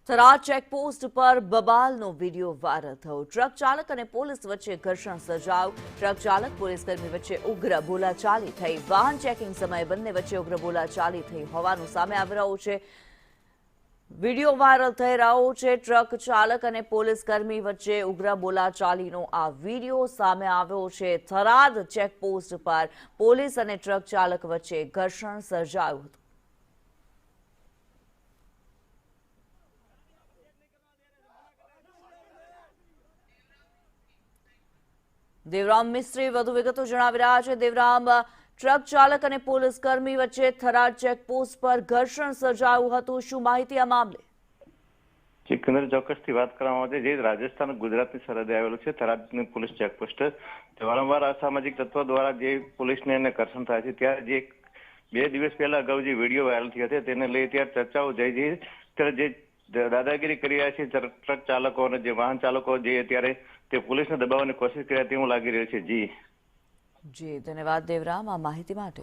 Tharad checkpost પર બબાલનો video viral થયો। Truck ચાલક અને પોલીસ વચ્ચે ઘર્ષણ સર્જાયું। ટ્રક ચાલક પોલીસકર્મી વચ્ચે ઉગ્ર બોલાચાલી થઈ। વાહન ચેકિંગ સમયે બંને વચ્ચે ઉગ્ર બોલાચાલી થઈ હોવાનું સામે આવી રહ્યું છે। વિડીયો વાયરલ થઈ રહ્યો છે। ટ્રક ચાલક અને પોલીસકર્મી વચ્ચે ઉગ્ર બોલાચાલીનો આ વિડીયો સામે આવ્યો છે। થરાદ ચેકપોસ્ટ પર પોલીસ અને ટ્રક ચાલક વચ્ચે ઘર્ષણ સર્જાયું હતું। દેવરામ મિસ્ત્રી વધુ વિગતો જણાવી રહ્યા છે। દેવરામ, ટ્રક ચાલક અને પોલીસકર્મી વચ્ચે થરાદ ચેકપોસ્ટ પર ઘર્ષણ સર્જાયું હતું। શું માહિતી આ મામલે? સિકંદર ચોક્કસથી વાત કરવામાં આવે જે રાજસ્થાન ગુજરાતની સરહદે આવેલું છે થરાદની પોલીસ ચેકપોસ્ટ વારંવાર અસામાજિક તત્વો દ્વારા જે પોલીસને ઘર્ષણ થાય છે ત્યારે જે 2 દિવસ પહેલા અગાઉ જે વિડીયો વાયરલ થયો હતો તેને લઈ ત્યારે ચર્ચાઓ જઈ છે। ત્યારે જે દાદાગીરી કરી રહ્યા છે ટ્રક ચાલકો અને જે વાહન ચાલકો જે અત્યારે તે પોલીસને દબાવવાની કોશિશ કર્યા તેવું લાગી રહ્યું છે। જી ધન્યવાદ દેવરામ આ માહિતી માટે।